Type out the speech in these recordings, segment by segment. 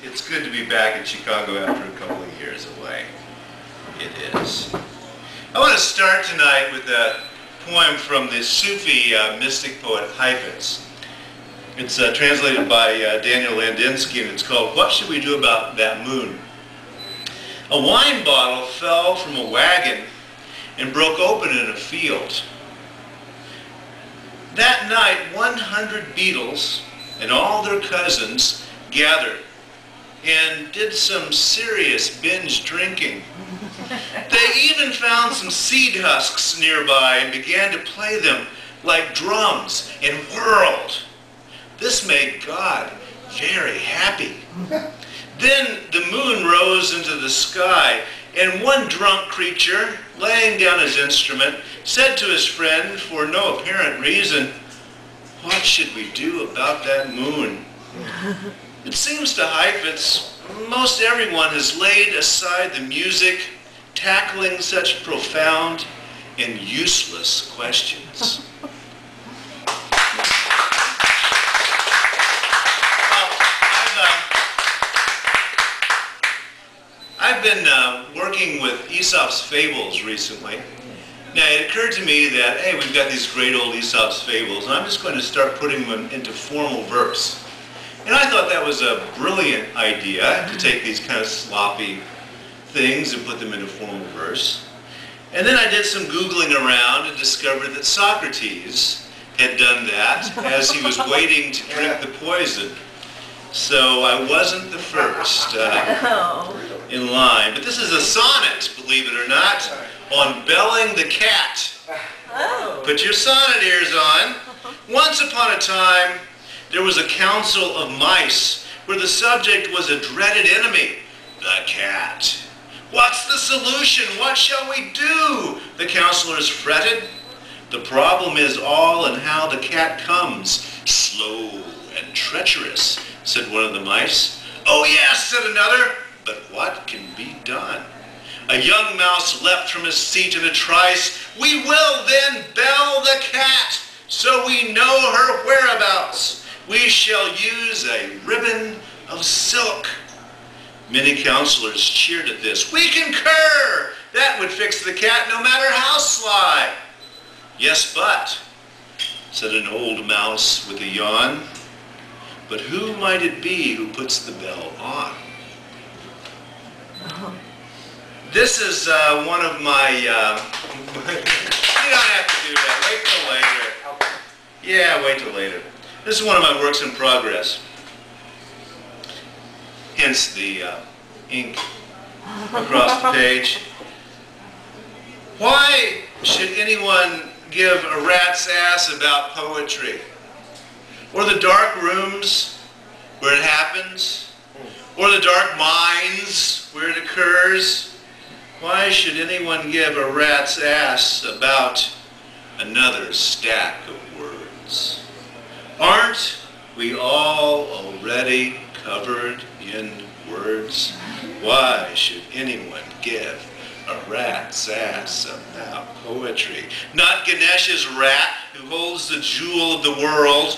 it's good to be back in Chicago after a couple of years away. It is. I want to start tonight with a poem from the Sufi mystic poet Hafiz. It's translated by Daniel Landinsky, and it's called "What Should We Do About That Moon?" A wine bottle fell from a wagon and broke open in a field. That night, 100 beetles and all their cousins gathered and did some serious binge drinking. They even found some seed husks nearby and began to play them like drums and whirled. This made God very happy. Then the moon rose into the sky, and one drunk creature, laying down his instrument, said to his friend, for no apparent reason, "What should we do about that moon?" It seems to Hafiz, most everyone has laid aside the music, tackling such profound and useless questions. I've been working with Aesop's fables recently. Now, it occurred to me that, hey, we've got these great old Aesop's fables, and I'm just going to start putting them into formal verse. And I thought that was a brilliant idea, to take these kind of sloppy things and put them into formal verse. And then I did some Googling around and discovered that Socrates had done that as he was waiting to drink the poison. So I wasn't the first in line. But this is a sonnet, believe it or not, on belling the cat. Put your sonnet ears on. Once upon a time, there was a council of mice where the subject was a dreaded enemy, the cat. "What's the solution? What shall we do?" the counselors fretted. "The problem is all in how the cat comes, slow and treacherous," said one of the mice. "Oh yes," said another, "but what can be done?" A young mouse leapt from his seat in a trice. "We will then bell the cat, so we know her whereabouts. We shall use a ribbon of silk." Many counselors cheered at this. "We concur! That would fix the cat no matter how sly." "Yes, but," said an old mouse with a yawn, "but who might it be who puts the bell on?" This is one of my, you don't have to do that, wait till later. Yeah, wait till later. This is one of my works in progress. Hence the ink across the page. Why should anyone give a rat's ass about poetry? Or the dark rooms where it happens? Or the dark minds where it occurs? Why should anyone give a rat's ass about another stack of words? Aren't we all already covered in words? Why should anyone give a rat's ass about poetry? Not Ganesh's rat who holds the jewel of the world,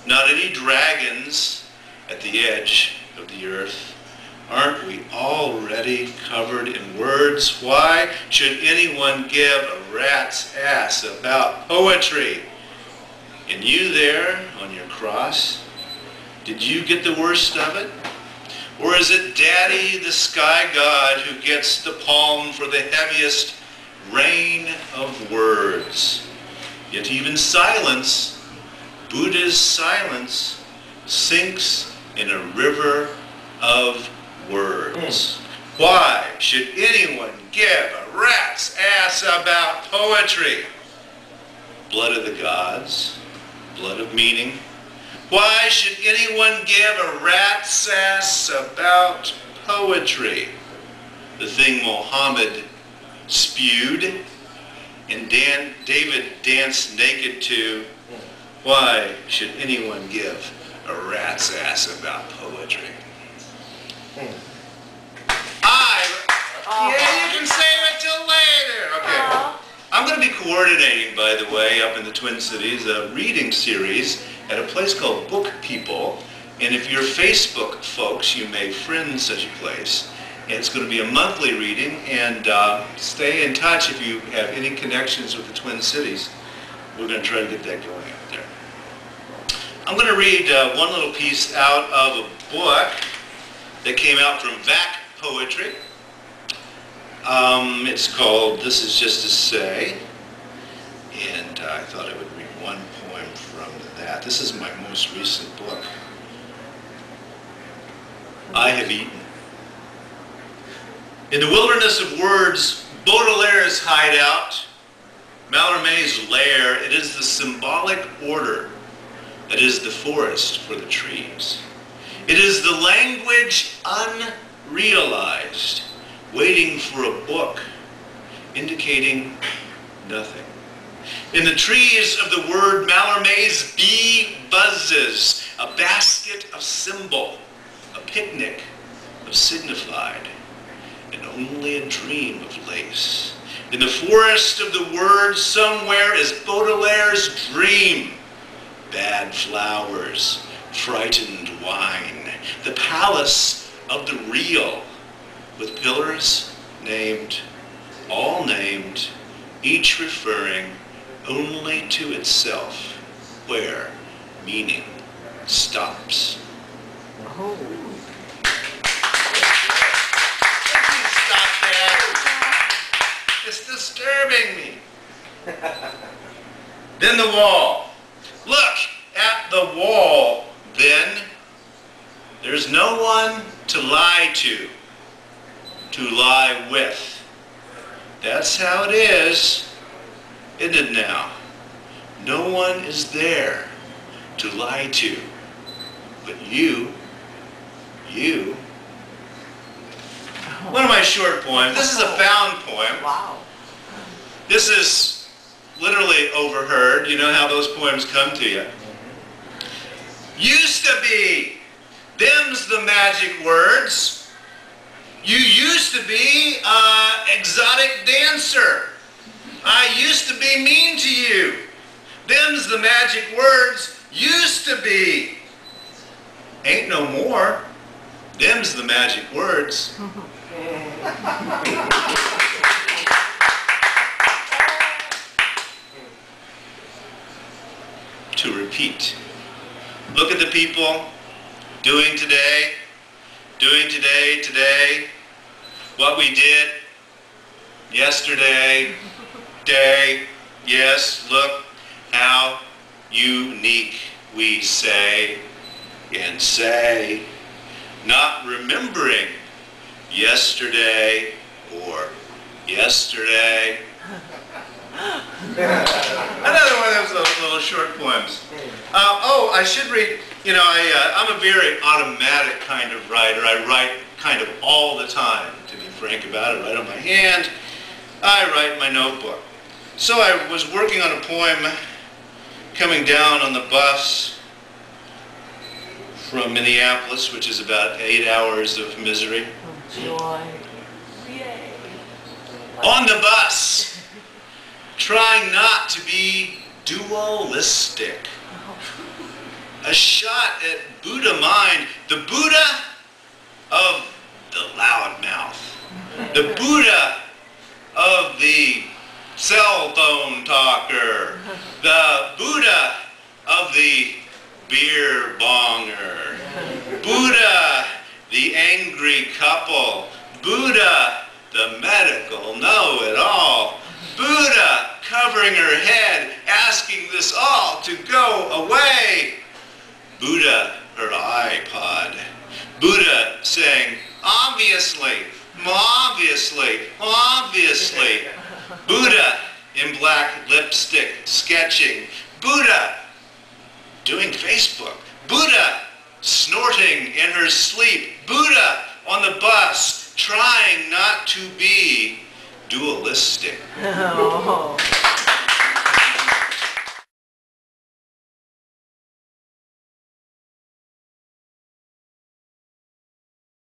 not any dragons at the edge of the earth. Aren't we already covered in words? Why should anyone give a rat's ass about poetry? And you there on your cross, did you get the worst of it? Or is it Daddy, the sky god, who gets the palm for the heaviest rain of words? Yet even silence, Buddha's silence, sinks in a river of words. Why should anyone give a rat's ass about poetry? Blood of the gods, blood of meaning. Why should anyone give a rat's ass about poetry? The thing Mohammed spewed and David danced naked to. Why should anyone give a rat's ass about poetry? Yeah, you can save it till later. Okay. I'm going to be coordinating, by the way, up in the Twin Cities, a reading series at a place called Book People And if you're Facebook folks, you may friend such a place. And it's going to be a monthly reading, and stay in touch if you have any connections with the Twin Cities. We're going to try to get that going out there. I'm going to read one little piece out of a book that came out from VAC Poetry. It's called This Is Just to Say, and I thought I would read one poem from that. This is my most recent book. I Have Eaten. In the wilderness of words, Baudelaire's hideout, Mallarmé's lair, it is the symbolic order that is the forest for the trees. It is the language unrealized, waiting for a book, indicating nothing. In the trees of the word, Mallarmé's bee buzzes, a basket of symbol, a picnic of signified, and only a dream of lace. In the forest of the word, somewhere is Baudelaire's dream. Bad flowers, frightened wine, the palace of the real, with pillars named, all named, each referring only to itself, where meaning stops. Oh. Stop that. It's disturbing me. Then the wall. Look at the wall, then. There's no one to lie to lie with. That's how it is, isn't it now? No one is there to lie to, but you. One of my short poems. This is a found poem. Wow. This is literally overheard. You know how those poems come to you. Used to be. Them's the magic words. You used to be an exotic dancer. I used to be mean to you. Them's the magic words. Used to be. Ain't no more. Them's the magic words. To repeat. Look at the people doing today, what we did yesterday, day, yes, look how unique we say, not remembering yesterday or yesterday. Another one of those little short poems. Oh, I should read, you know, I'm a very automatic kind of writer. I write kind of all the time, to be frank about it. I write on my hand. I write in my notebook. So I was working on a poem coming down on the bus from Minneapolis, which is about 8 hours of misery. Joy. Yay. On the bus, trying not to be dualistic. A shot at Buddha mind, the Buddha of the loudmouth, the Buddha of the cell phone talker, the Buddha of the beer bonger, Buddha the angry couple, Buddha the medical know-it-all, Buddha covering her head, asking this all to go away, Buddha her iPod, Buddha saying, obviously, Buddha in black lipstick sketching, Buddha doing Facebook, Buddha snorting in her sleep, Buddha on the bus trying not to be dualistic. Oh.